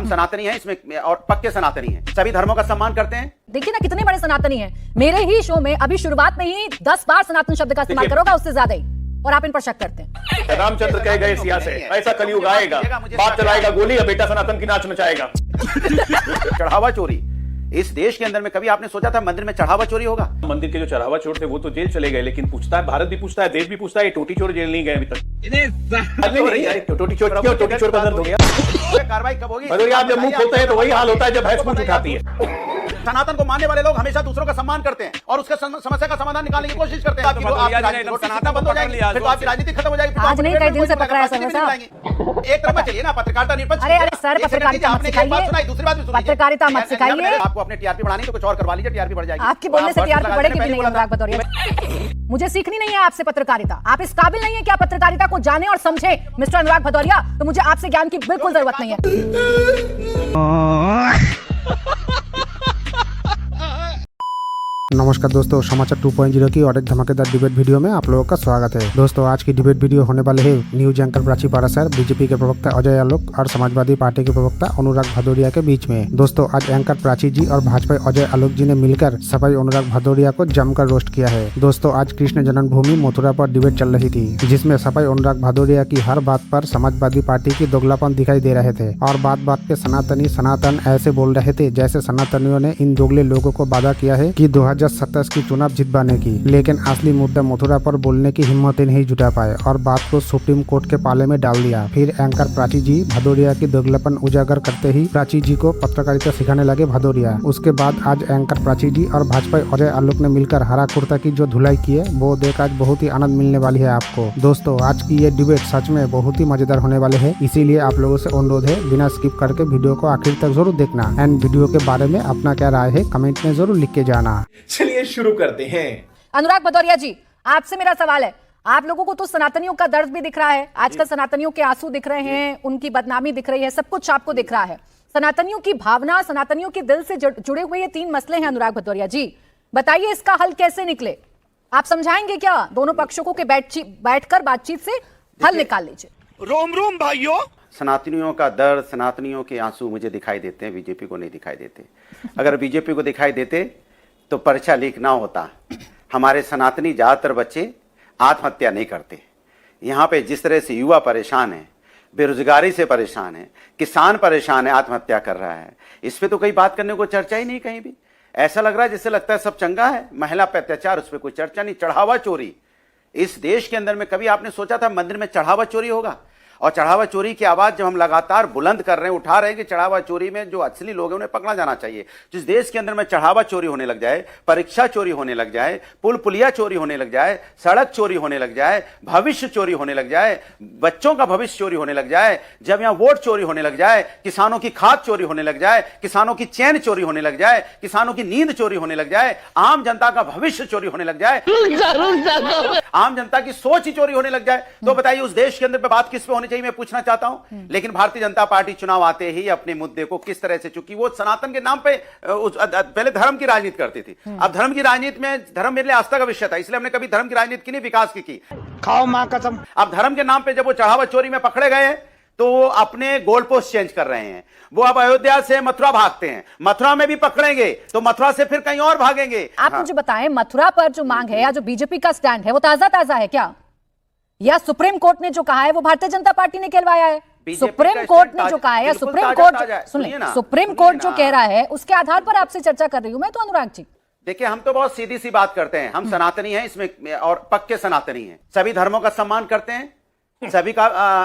सनातनी हैं इसमें और पक्के सनातनी हैं, सभी धर्मों का सम्मान करते हैं। देखिए ना कितने बड़े सनातनी हैं। मेरे ही शो में अभी शुरुआत में ही 10 बार सनातन शब्द का इस्तेमाल करोगा, उससे ज्यादा ही, और आप इन पर शक करते हैं। रामचंद्र कह गए सिया से ऐसा कलयुग आएगा, बाप चलाएगा गोली और बेटा सनातन की नाच नचाएगा। चढ़ावा चोरी इस देश के अंदर में कभी आपने सोचा था मंदिर में चढ़ावा चोरी होगा? मंदिर के जो चढ़ावा चोर थे वो तो जेल चले गए, लेकिन पूछता है, भारत भी पूछता है, देश भी पूछता है, टोटी चोर जेल नहीं गए अभी तक। टोटी चोर क्यों? टोटी चोर का दर्द हो गया। कार्रवाई कब होगी? भदौरिया आप जब मुंह खोलते हैं तो वही हाल होता है जब भैंस मुंह उठाती है। सनातन को मानने वाले लोग हमेशा दूसरों का सम्मान करते हैं और उसके समस्या का समाधान निकालने की कोशिश करते हैं। सनातन बंद हो जाएगी, फिर तो आपकी राजनीति खत्म हो जाएगी। आज नहीं, कई दिन से पकड़ा है समस्या। एक तरफ चलिए ना, पत्रकारिता निष्पक्ष। अरे सर, पत्रकारिता मत सिखाइए, दूसरी बात भी सुनिए। पत्रकारिता मत सिखाइए। आपको अपने टीआरपी बढ़ानी तो कुछ और करवा लीजिए, टीआरपी बढ़ जाएगी। आपकी बोलने से टीआरपी बढ़ेगी भी नहीं अनुराग भदौरिया। मुझे सीखनी नहीं है आपसे पत्रकारिता, आप इस काबिल नहीं है कि आप पत्रकारिता को जाने और समझे मिस्टर अनुराग भदौरिया, तो मुझे आपसे ज्ञान की बिल्कुल जरूरत नहीं है। नमस्कार दोस्तों, समाचार 2.0 की और एक धमाकेदार डिबेट वीडियो में आप लोगों का स्वागत है। दोस्तों आज की डिबेट वीडियो होने वाले है news anchor Prachi Parashar, BJP के प्रवक्ता अजय आलोक और समाजवादी पार्टी के प्रवक्ता अनुराग भदौरिया के बीच में। दोस्तों आज एंकर प्राची जी और भाजपा अजय आलोक जी ने मिलकर सफाई अनुराग भदौरिया को जमकर रोस्ट किया है। दोस्तों आज कृष्ण जन्मभूमि मथुरा पर डिबेट चल रही थी, जिसमें सफाई अनुराग भदौरिया की हर बात पर समाजवादी पार्टी की दोगलापन दिखाई दे रहे थे और बात बात पे सनातन ऐसे बोल रहे थे जैसे सनातनियों ने इन दोगले लोगों को वादा किया है कि 2027 की चुनाव जितवाने की, लेकिन असली मुद्दा मथुरा पर बोलने की हिम्मत ही नहीं जुटा पाए और बात को सुप्रीम कोर्ट के पाले में डाल दिया। फिर एंकर प्राची जी भदौरिया की दोगलापन उजागर करते ही प्राची जी को पत्रकारिता सिखाने लगे भदौरिया। उसके बाद आज एंकर प्राची जी और भाजपा अजय आलोक ने मिलकर हरा कुर्ता की जो धुलाई की है वो देख आज बहुत ही आनंद मिलने वाली है आपको। दोस्तों आज की ये डिबेट सच में बहुत ही मजेदार होने वाले है, इसीलिए आप लोगों से अनुरोध है बिना स्किप करके वीडियो को आखिर तक जरूर देखना एंड वीडियो के बारे में अपना क्या राय है कमेंट में जरूर लिख के जाना। चलिए शुरू करते हैं। अनुराग भदौरिया जी, आपसे मेरा सवाल है, आप लोगों को तो सनातनियों का दर्द भी दिख रहा है, आजकल सनातनियों के आंसू दिख रहे हैं, उनकी बदनामी दिख रही है, सब कुछ आपको दिख रहा है। सनातनियों की भावना, सनातनियों के दिल से जुड़े हुए ये 3 मसले हैं अनुराग भदौरिया जी, बताइए इसका हल कैसे निकले? आप समझाएंगे क्या? दोनों पक्षों को बैठकर बातचीत से हल निकाल लीजिए। रोम रोम भाइयों, सनातनियों का दर्द, सनातनियों के आंसू मुझे दिखाई देते हैं, बीजेपी को नहीं दिखाई देते। अगर बीजेपी को दिखाई देते तो परीक्षा लीक ना होता। हमारे सनातनी ज्यादातर बच्चे आत्महत्या नहीं करते। यहाँ पे जिस तरह से युवा परेशान है, बेरोजगारी से परेशान है, किसान परेशान है, आत्महत्या कर रहा है, इस पे तो कोई बात करने को चर्चा ही नहीं कहीं भी। ऐसा लग रहा है जैसे लगता है सब चंगा है, महिला पे अत्याचार उस पर कोई चर्चा नहीं। चढ़ावा चोरी इस देश के अंदर में कभी आपने सोचा था मंदिर में चढ़ावा चोरी होगा? और चढ़ावा चोरी की आवाज जब हम लगातार बुलंद कर रहे हैं, उठा रहे हैं कि चढ़ावा चोरी में जो असली लोग हैं उन्हें पकड़ा जाना चाहिए। जिस देश के अंदर में चढ़ावा चोरी होने लग जाए, परीक्षा चोरी होने लग जाए, पुल पुलिया चोरी होने लग जाए, सड़क चोरी होने लग जाए, भविष्य चोरी होने लग जाए, बच्चों का भविष्य चोरी होने लग जाए, जब यहाँ वोट चोरी होने लग जाए, किसानों की खाद चोरी होने लग जाए, किसानों की चैन चोरी होने लग जाए, किसानों की नींद चोरी होने लग जाए, आम जनता का भविष्य चोरी होने लग जाए, आम जनता की सोच ही चोरी होने लग जाए, तो बताइए उस देश के अंदर पे बात किस पे होनी चाहिए? मैं पूछना चाहता हूं। लेकिन भारतीय जनता पार्टी चुनाव आते ही अपने मुद्दे को किस तरह से, चूंकि वो सनातन के नाम पे पहले धर्म की राजनीति करती थी, अब धर्म की राजनीति में धर्म मेरे लिए आस्था का विषय था, इसलिए हमने कभी धर्म की राजनीति की नहीं, विकास की। खाओ मां कसम। अब धर्म के नाम पे जब वो चढ़ावा चोरी में पकड़े गए तो वो अपने गोल पोस्ट चेंज कर रहे हैं। वो अब अयोध्या से मथुरा भागते हैं, मथुरा में भी पकड़ेंगे तो मथुरा से फिर कहीं और भागेंगे। आप मुझे बताएं, मथुरा पर जो मांग है या जो बीजेपी का स्टैंड है वो ताजा है क्या, या सुप्रीम कोर्ट ने जो कहा है वो भारतीय जनता पार्टी ने कहलवाया है? सुप्रीम कोर्ट ने जो कहा है, सुप्रीम कोर्ट सुनिए, सुप्रीम कोर्ट जो कह रहा है उसके आधार पर आपसे चर्चा कर रही हूं मैं तो अनुराग जी। देखिए हम तो बहुत सीधी सी बात करते हैं, हम सनातनी हैं इसमें और पक्के सनातनी हैं, सभी धर्मों का सम्मान करते हैं, सभी का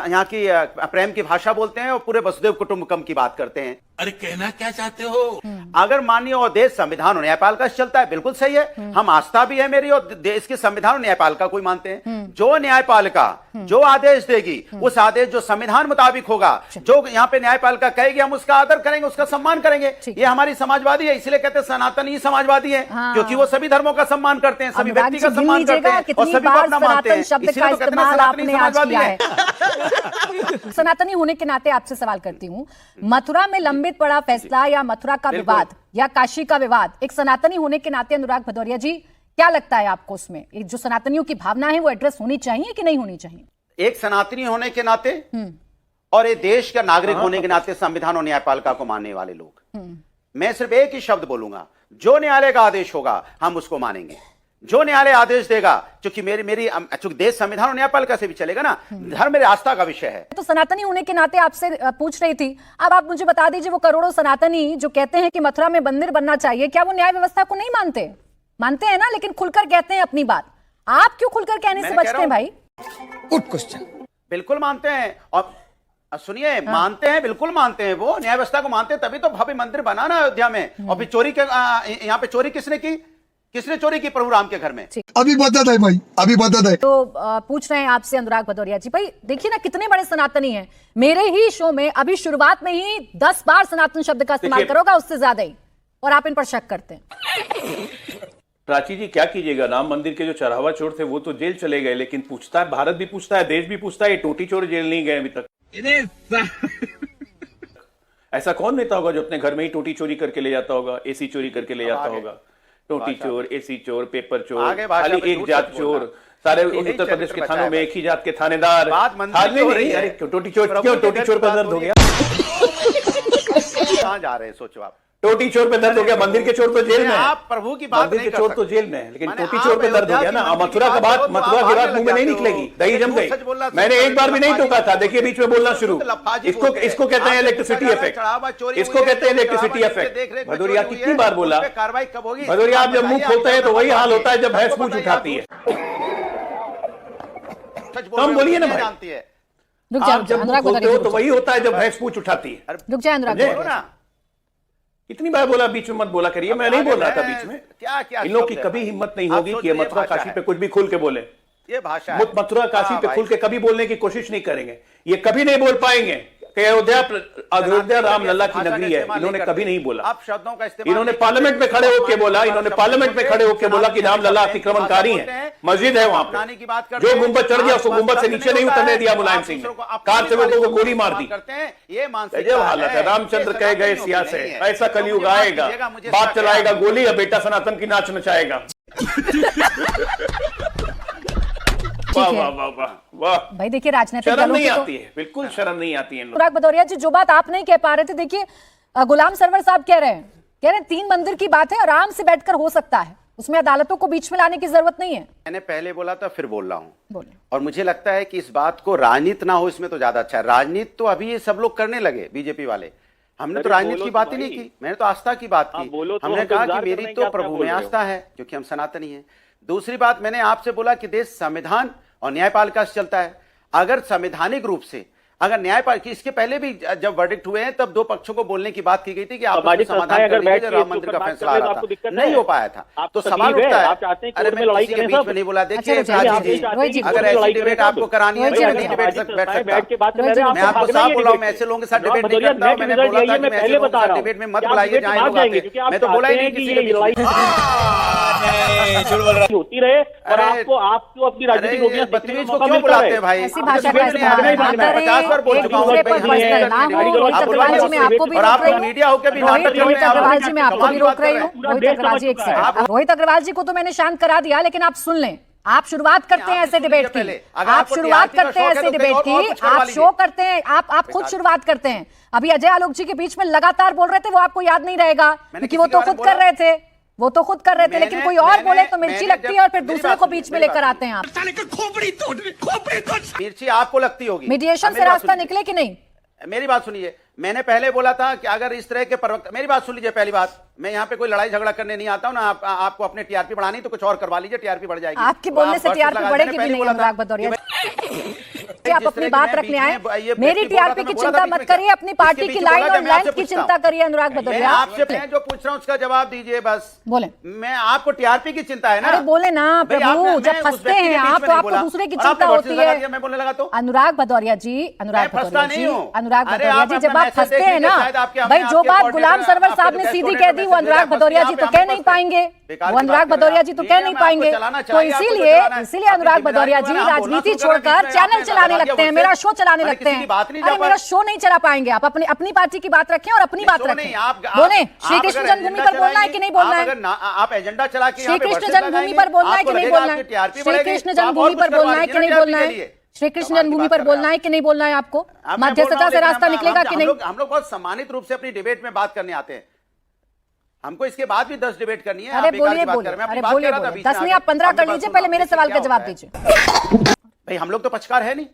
यहाँ की प्रेम की भाषा बोलते हैं और पूरे वसुदेव कुटुंबकम की बात करते हैं। अरे कहना क्या चाहते हो? अगर माननीय और देश संविधान और न्यायपालिका से चलता है, बिल्कुल सही है, हम आस्था भी है मेरी और देश के संविधान और न्यायपालिका को ही मानते हैं। जो न्यायपालिका जो आदेश देगी, उस आदेश जो संविधान मुताबिक होगा, जो यहाँ पे न्यायपालिका कहेगी, हम उसका आदर करेंगे, उसका सम्मान करेंगे। ये हमारी समाजवादी है, इसलिए कहते हैं सनातन ही समाजवादी है, क्योंकि वो सभी धर्मों का सम्मान करते हैं, सभी व्यक्ति का सम्मान करते हैं और सभी को अपना मानते हैं, इसलिए तो कहते हैं सनातनी समाजवादी है। सनातनी होने के नाते आपसे सवाल करती हूँ, मथुरा में लंबित पड़ा फैसला या मथुरा का विवाद या काशी का विवाद, एक सनातनी होने के नाते अनुराग भदौरिया जी क्या लगता है आपको उसमें जो सनातनियों की भावना है वो एड्रेस होनी चाहिए कि नहीं होनी चाहिए? एक सनातनी होने के नाते और ये देश का नागरिक होने के नाते संविधान और न्यायपालिका को मानने वाले लोग। मैं सिर्फ एक ही शब्द बोलूंगा, जो न्यायालय का आदेश होगा हम उसको मानेंगे। जो न्यायालय आदेश देगा, क्योंकि चूंकि देश संविधान और न्यायपालिका से भी चलेगा ना, धर्म मेरे आस्था का विषय है। तो सनातनी होने के नाते आपसे पूछ रही थी, अब आप मुझे बता दीजिए, वो करोड़ों सनातनी जो कहते हैं कि मथुरा में मंदिर बनना चाहिए, क्या वो न्याय व्यवस्था को नहीं मानते? मानते हैं ना, लेकिन खुलकर कहते हैं अपनी बात। आप क्यों खुलकर कहने से बचते हैं भाई? Good question. बिल्कुल मानते हैं, और सुनिए, मानते हैं, बिल्कुल मानते हैं, वो न्याय व्यवस्था को मानते हैं, तभी तो भव्य मंदिर बना ना अयोध्या में। और फिर चोरी के यहाँ पे चोरी किसने की? किसने चोरी की? प्रभु राम के घर में। अभी बता दे भाई, अभी बता दे। तो पूछ रहे हैं आपसे अनुराग भदौरिया जी, भाई देखिए ना कितने बड़े सनातनी हैं। मेरे ही शो में अभी शुरुआत में ही 10 बार सनातन शब्द का इस्तेमाल करोगा, उससे ज्यादा ही, और आप इन पर शक करते हैं। प्राची जी क्या कीजिएगा, राम मंदिर के जो चढ़ावा चोर थे वो तो जेल चले गए, लेकिन पूछता है, भारत भी पूछता है, देश भी पूछता है, ये टोटी चोर जेल नहीं गए अभी तक। ऐसा कौन नेता होगा जो अपने घर में ही टोटी चोरी करके ले जाता होगा, एसी चोरी करके ले जाता होगा? टोटी चोर, एसी चोर, पेपर चोर, खाली एक जात चोर, सारे उत्तर प्रदेश के थानों में एक ही जात के थानेदार। अरे टोटी चोर क्यों? टोटी चोर पर दर्द हो गया। कहां जा रहे हैं सोचो आप? टोटी चोर पे दर्द हो गया, मंदिर के चोर तो जेल में है। आप प्रभु की बात मंदिर नहीं के कर चोर तो सकते। जेल में है, लेकिन टोटी चोर पे दर्द हो गया ना। मथुरा की बात मुंह में नहीं निकलेगी, दही जम गई। मैंने एक बार भी नहीं टोका था, देखिए बीच में बोलना शुरू। इसको कहते हैं इलेक्ट्रिसिटी इफेक्ट, इसको कहते हैं इलेक्ट्रिसिटी इफेक्ट। भदौरिया कितनी बार बोला, कार्रवाई कब होगी? भदौरिया आप जब मुंह खोलते हैं तो वही हाल होता है जब भैंस पूंछ उठाती है। हम बोलिए ना भाई, जानती है। रुक जाओ आप जब मुंह अनुराग खोलते भदौरिया हो जी, तो वही होता है जब भैंस पूंछ उठाती है। रुक जाए अनुराग बोलो भदौरिया। ना। इतनी बार बोला, बीच में मत बोला करिए, मैं नहीं बोल रहा था बीच में। क्या इन लोगों की कभी हिम्मत नहीं होगी कि ये मथुरा काशी पे कुछ भी खुल के बोले। ये भाषा है। मथुरा काशी पे खुल के कभी बोलने की कोशिश नहीं करेंगे, ये कभी नहीं बोल पाएंगे कि अयोध्या राम लल्ला की नगरी है। इन्होंने कभी नहीं बोला। आप शब्दों का इस्तेमाल इन्होंने पार्लियामेंट में खड़े होकर बोला, इन्होंने पार्लियामेंट में खड़े होकर बोला कि राम लल्ला अतिक्रमणकारी है, मस्जिद है वहां पे, जो गुंबद चढ़ गया उसको गुंबद से नीचे नहीं उतरने दिया मुलायम सिंह ने, कार सेवकों को गोली मार दी। ये गजब हालत है। रामचंद्र कह गए सिया से, ऐसा कलयुग आएगा, बाप चलाएगा गोली और बेटा सनातन की नाच नचाएगा। वाह वाह वाह वाह वाह। भाई देखिए राजनीतिक शर्म दलों नहीं की तो आती है, बिल्कुल शर्म नहीं आती है इन लोगों अनुराग भदौरिया जी जो बात आप नहीं कह पा रहे थे, देखिए गुलाम सरवर साहब कह रहे हैं 3 मंदिर की बात है, आराम से बैठकर हो सकता है, उसमें अदालतों को बीच में लाने की जरूरत नहीं है। मैंने पहले बोला था, फिर बोल रहा हूं। बोले। और मुझे लगता है कि इस बात को राजनीति ना हो इसमें तो ज्यादा अच्छा है। राजनीति तो अभी ये सब लोग करने लगे, बीजेपी वाले। हमने तो राजनीति की बात ही नहीं की, मैंने तो आस्था की बात की। हमने कहा कि मेरी तो प्रभु में आस्था है, क्योंकि हम सनातनी हैं। दूसरी बात, मैंने आपसे बोला कि देश संविधान और न्यायपालिका से चलता है। अगर संवैधानिक रूप से अगर न्यायपालिका, इसके पहले भी जब वर्डिक्ट हुए हैं तब 2 पक्षों को बोलने की बात की गई थी कि आप समाधान कर लीजिए, राम मंदिर का फैसला आ रहा था, नहीं हो पाया था। तो सवाल उठता है, अरे मैं किसी के बीच में नहीं बोला। देखिए अगर ऐसी डिबेट आपको करानी है तो मैं डिबेट तक बैठ सकता। मैं आपको साफ बोला हूं, मैं ऐसे लोगों के साथ डिबेट नहीं करता हूं। मैंने बोला था कि मैं ऐसे लोगों के साथ डिबेट में मत बुलाइए जहां लोग आते हैं। मैं तो बोला ही नहीं किसी के बीच में होती रहे और आपको अपनी राजनीतिक रोटियां बदतमीज को क्यों बुलाते हैं भाई? ऐसी भाषा का इस्तेमाल ना करें, एक दूसरे पर पर्सनल ना हो। रोहित अग्रवाल जी मैं आपको भी रोक रही हूँ। मीडिया होकर भी रोहित अग्रवाल जी मैं आपको भी रोक रही हूँ। रोहित अग्रवाल जी एक सेकंड। रोहित अग्रवाल जी को तो मैंने शांत करा दिया, लेकिन आप सुन लें, आप शुरुआत करते हैं ऐसे डिबेट की, आप शुरुआत करते हैं ऐसे डिबेट की, आप शो करते हैं, आप खुद शुरुआत करते हैं। अभी अजय आलोक जी के बीच में लगातार बोल रहे थे, वो आपको याद नहीं रहेगा क्योंकि वो तो खुद कर रहे थे, वो तो खुद कर रहे थे, लेकिन कोई और बोले तो मिर्ची लगती है और फिर दूसरे को बीच में लेकर आते हैं आप। मिर्ची आपको लगती होगी, मीडिएशन से रास्ता निकले कि नहीं? मेरी बात सुनिए, मैंने पहले बोला था कि अगर इस तरह के प्रवक्ता, मेरी बात सुन लीजिए। पहली बात, मैं यहाँ पे कोई लड़ाई झगड़ा करने नहीं आता हूँ ना। आपको अपने टीआरपी बढ़ानी तो कुछ और करवा लीजिए, टीआरपी बढ़ जाएगी। आपके बोलने से टीआरपी बढ़ेगी भी नहीं अनुराग भदौरिया। आप अपनी बात रखने आए, मेरी टीआरपी की चिंता मत करिए, अपनी पार्टी की लाइन और लेंथ की चिंता करिए अनुराग भदौरिया। आपसे मैं जो पूछ रहा हूँ उसका जवाब दीजिए बस। बोले। मैं आपको टीआरपी की चिंता है ना? अरे बोले ना प्रभु, जब फंसते हैं आप तो आपको दूसरे की चिंता होती है। मैं बोलने लगा तो अनुराग भदौरिया जी, अनुराग भदौरिया जी, अनुराग अरे भदौरिया जी, जब आप फंसते हैं ना भाई, जो बात गुलाम सरवर साहब ने सीधी कह दी वो अनुराग भदौरिया जी तो कह नहीं पाएंगे, वो अनुराग भदौरिया जी तो कह नहीं पाएंगे। तो इसीलिए अनुराग भदौरिया जी राजनीति छोड़कर चैनल चलाने लगते हैं, मेरा शो चलाने लगते हैं। अरे मेरा शो नहीं चला पाएंगे आप, अपनी पार्टी की बात रखें और अपनी बात रखें। बोले श्री कृष्ण जन्मभूमि पर बोलना है कि नहीं बोलना है? आप एजेंडा चला के श्री कृष्ण जन्मभूमि पर बोलना है कि नहीं बोलना है? श्री कृष्ण जन्मभूमि पर बोलना है कि नहीं बोलना है? श्री कृष्ण जन्मभूमि पर बोलना है कि नहीं बोलना है आपको? अब मैं बोल रहा मध्यस्थता हूं, से लेकिन रास्ता निकलेगा कि नहीं? हम लोग बहुत सम्मानित रूप से अपनी डिबेट में बात करने आते हैं। हमको इसके बाद भी 10 डिबेट करनी है। अरे आप बेकार की बोलिए बात बोलिए, कर रहे हैं। मैं अपनी अरे बात बोलिए कर रहा था, बोलिए, बीच में 10 नहीं आ आप 15 गए। कर लीजिए, पहले मेरे सवाल का जवाब दीजिए। भाई हम लोग तो पक्षकार है नहीं,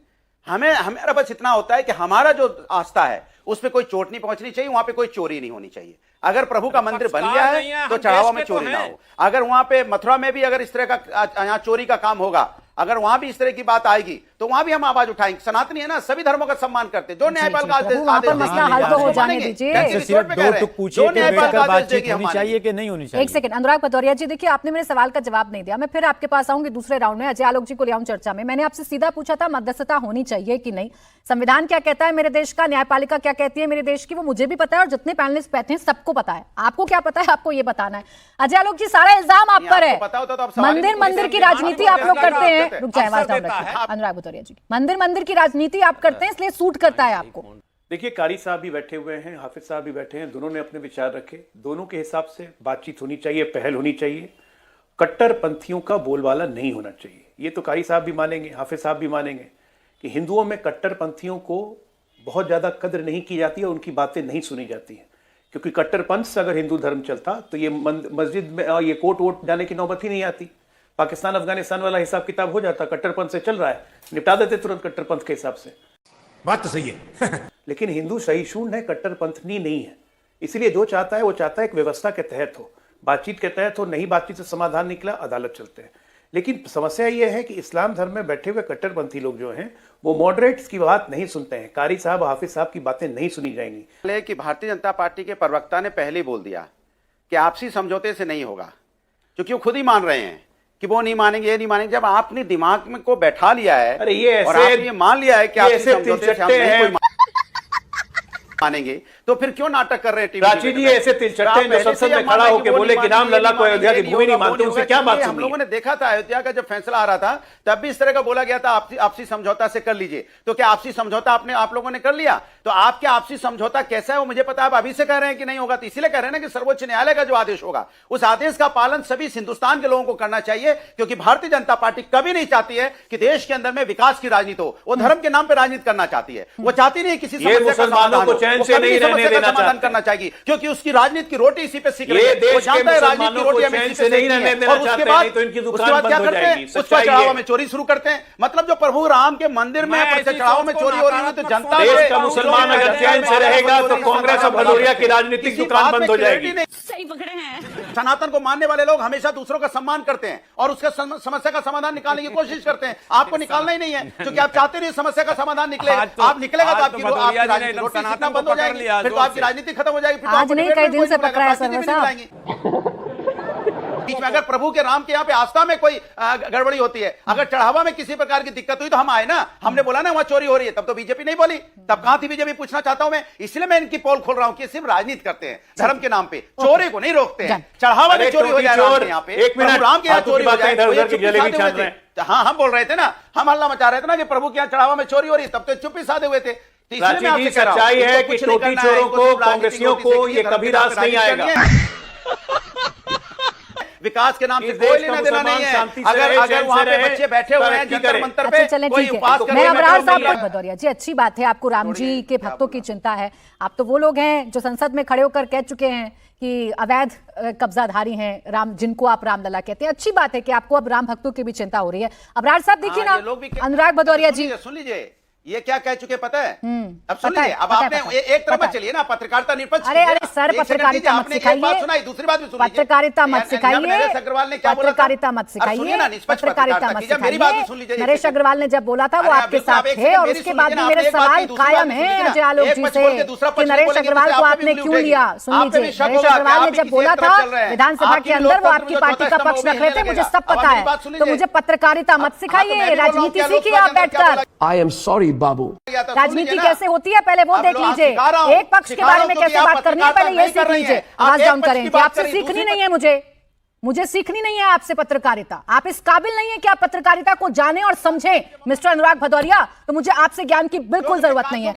हमें बस इतना होता है कि हमारा जो आस्था है उस पे कोई चोट नहीं पहुंचनी चाहिए, वहां पे कोई चोरी नहीं होनी चाहिए। अगर प्रभु का मंदिर बन गया है तो चढ़ावा में चोरी ना हो। अगर वहां पे मथुरा में भी अगर इस तरह का यहाँ चोरी का काम होगा, अगर वहां भी इस तरह की बात आएगी तो वहां भी हम आवाज उठाएंगे। सनातनी है ना, सभी धर्मों का सम्मान करते हैं। जो न्यायपालिका आदेश वहां पर मसला हल तो हो जाने दीजिए। सिर्फ दो टुक पूछिए कि बैठकर बातचीत होनी चाहिए कि नहीं होनी चाहिए। एक सेकंड, अनुराग भदौरिया जी, देखिए आपने मेरे सवाल का जवाब नहीं दिया। मैं फिर आपके पास आऊंगी दूसरे राउंड में, अजय आलोक जी को ले आऊं चर्चा में। मैंने आपसे सीधा पूछा था मध्यस्थता होनी चाहिए कि नहीं, संविधान क्या कहता है मेरे देश का, न्यायपालिका क्या कहती है मेरे देश की, वो मुझे भी पता है और जितने पैनलिस्ट बैठे हैं सबको पता है। आपको क्या पता है, आपको ये बताना है। अजय आलोक जी, सारा इल्जाम आप पर है। मंदिर की राजनीति आप लोग करते हैं। रुक जाए, आवाज डाउन रखिए अनुराग भदौरिया जी। मंदिर की राजनीति आप करते हैं, इसलिए सूट करता है आपको। देखिए, कारी साहब भी बैठे हुए हैं, हाफिज साहब भी बैठे हैं, दोनों ने अपने विचार रखे। दोनों के हिसाब से बातचीत होनी चाहिए, पहल होनी चाहिए। कट्टरपंथियों का बोलबाला नहीं होना चाहिए। ये तो कारी साहब भी मानेंगे, हाफिज साहब भी मानेंगे कि हिंदुओं में कट्टरपंथियों को बहुत ज्यादा कद्र नहीं की जाती है, उनकी बातें नहीं सुनी जाती हैं। क्योंकि कट्टरपंथ से अगर हिंदू धर्म चलता तो ये मस्जिद में ये कोर्ट वोट जाने की नौबत ही नहीं आती। पाकिस्तान अफगानिस्तान वाला हिसाब किताब हो जाता। कट्टरपंथ से चल रहा है, निपटा देते तुरंत कट्टरपंथ के हिसाब से। बात तो सही है। लेकिन हिंदू सहिष्णु है, कट्टरपंथी नहीं है। इसलिए जो चाहता है वो चाहता है एक व्यवस्था के तहत हो, बातचीत के तहत हो। नहीं बातचीत से समाधान निकला, अदालत चलते हैं। लेकिन समस्या ये है कि इस्लाम धर्म में बैठे हुए कट्टरपंथी लोग जो हैं वो मॉडरेट्स की बात नहीं सुनते हैं। कारी साहब, हाफिज साहब की बातें नहीं सुनी जाएंगी। कि भारतीय जनता पार्टी के प्रवक्ता ने पहले ही बोल दिया कि आपसी समझौते से नहीं होगा, क्योंकि वो खुद ही मान रहे हैं कि वो नहीं मानेंगे, ये नहीं मानेंगे। जब आपने दिमाग में को बैठा लिया है, अरे ये और आपने ये मान लिया है कि आपसी समझौते से हम नहीं कोई मानेंगे, तो फिर क्यों नाटक कर रहे हैं? प्राची जी ऐसे तिलचट्टे हैं जो संसद में खड़ा होकर बोले कि राम लला को अयोध्या की भूमि नहीं मानते, उनसे क्या बात सुनी? हम लोगों ने देखा था अयोध्या का जब फैसला आ रहा था तब भी इस तरह का बोला गया था आपसी समझौता से कर लीजिए। तो क्या आपसी समझौता आप लोगों ने कर लिया? तो आपके आपसी समझौता कैसा है वो मुझे पता है। आप अभी से कह रहे हैं कि नहीं होगा, तो इसीलिए कह रहे हैं ना कि सर्वोच्च न्यायालय का जो आदेश होगा उस आदेश का पालन सभी हिंदुस्तान के लोगों को करना चाहिए। क्योंकि भारतीय जनता पार्टी कभी नहीं चाहती है कि देश के अंदर में विकास की राजनीति हो। वो धर्म के नाम पर राजनीति करना चाहती है, वो चाहती नहीं किसी मुसलमानों को चैन से नहीं रहने देना समाधान करना चाहिए, क्योंकि उसकी राजनीति की रोटी इसी पे सीख रही ये है। देश वो जानता है राजनीति की रोटी हमें चैन इसी से पे नहीं सीखनी रहने है। देना और चाहते हैं, नहीं तो इनकी दुकान बंद हो जाएगी। उसके बाद चढ़ावा में चोरी शुरू करते हैं। मतलब जो प्रभु राम के मंदिर में चढ़ावा में चोरी हो रही है, तो जनता देश का मुसलमान अगर चैन से रहेगा तो कांग्रेस और भदौरिया की राजनीतिक दुकान बंद हो जाएगी। सही पकड़े हैं। सनातन को मानने वाले लोग हमेशा दूसरों का सम्मान करते हैं और उसका समस्या का समाधान निकालने की कोशिश करते हैं। आपको निकालना ही नहीं है, क्योंकि आप चाहते नहीं समस्या का समाधान निकले। आप निकलेगा तो आपकी रोटी सीखना बंद हो जाएगी, फिर तो आपकी राजनीति खत्म हो जाएगी। आज नहीं, कई दिन से पकड़ा है सर साहब। बीच में अगर प्रभु के राम के यहाँ पे आस्था में कोई गड़बड़ी होती है, अगर चढ़ावा में किसी प्रकार की दिक्कत हुई तो हम आए ना, हमने बोला ना वहां चोरी हो रही है, तब तो बीजेपी नहीं बोली। तब कहां थी बीजेपी, पूछना चाहता हूं मैं। इसलिए मैं इनकी पोल खोल रहा हूं कि सिर्फ राजनीति करते हैं, धर्म के नाम पे चोरी को नहीं रोकते हैं। चढ़ावा में चोरी हो जाए यहाँ पे, राम के यहाँ चोरी हो जाए। हाँ, हम बोल रहे थे ना, हम हल्ला मचा रहे थे ना कि प्रभु के यहाँ चढ़ावा में चोरी हो रही है, तब तो चुप ही साधे हुए थे। सच्चाई है कि टोटी चोरों को, कांग्रेसियों को ये कभी रास नहीं आएगा। विकास के नाम से कोई लेना देना नहीं है। अगर वहां पे बच्चे बैठे हुए हैं जंतर मंतर पे, कोई उपवास कर रहे हैं। मैं अबरार साहब भदौरिया जी, अच्छी बात है, आपको राम जी के भक्तों की चिंता है। आप तो वो लोग हैं जो संसद में खड़े होकर कह चुके हैं कि अवैध कब्जाधारी हैं राम, जिनको आप रामलला कहते हैं। अच्छी बात है कि आपको अब राम भक्तों की भी चिंता हो रही है। अबरार साहब देखिए ना, अनुराग भदौरिया जी सुन लीजिए, ये क्या कह चुके पता है? अब सुन लीजिए, अब आपने एक तरफ मत चलिए ना, पत्रकारिता निष्पक्ष। अरे सर, पत्रकारिता मत सिखाइए, सुनाई, दूसरी बात भी सुन लीजिए। पत्रकारिता मत सिखाइए, नरेश अग्रवाल ने क्या बोला? पत्रकारिता मत सिखाइए, पत्रकारिता मत सिखाइए। नरेश अग्रवाल ने जब बोला था वो आपके साथ थे, और उसके बाद भी मेरे सवाल कायम है अजय आलोक जी से कि नरेश अग्रवाल को आपने क्यों लिया। सुन लीजिए, नरेश अग्रवाल ने जब बोला था विधानसभा के अंदर वो आपकी पार्टी का पक्ष रख रहे थे, मुझे सब पता है। तो मुझे पत्रकारिता मत सिखाइए, राजनीति सीखिए आप बैठकर। आई एम सॉरी बाबू। राजनीति कैसे होती है पहले वो देख लीजिए। एक पक्ष के बारे में कैसे बात करनी है पहले ये सीख लीजिए। आवाज डाउन करें कि आपसे सीखनी नहीं है, मुझे सीखनी नहीं है आपसे पत्रकारिता। आप इस काबिल नहीं है कि आप पत्रकारिता को जाने और समझें मिस्टर अनुराग भदौरिया। तो मुझे आपसे ज्ञान की बिल्कुल जरूरत नहीं है।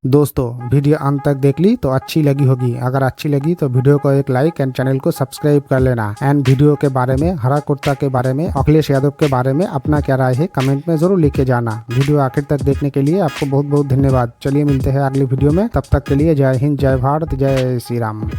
दोस्तों वीडियो अंत तक देख ली तो अच्छी लगी होगी, अगर अच्छी लगी तो वीडियो को एक लाइक एंड चैनल को सब्सक्राइब कर लेना। एंड वीडियो के बारे में, हरा कुर्ता के बारे में, अखिलेश यादव के बारे में अपना क्या राय है कमेंट में जरूर लिख के जाना। वीडियो आखिर तक देखने के लिए आपको बहुत बहुत धन्यवाद। चलिए मिलते हैं अगली वीडियो में, तब तक के लिए जय हिंद, जय भारत, जय श्री राम।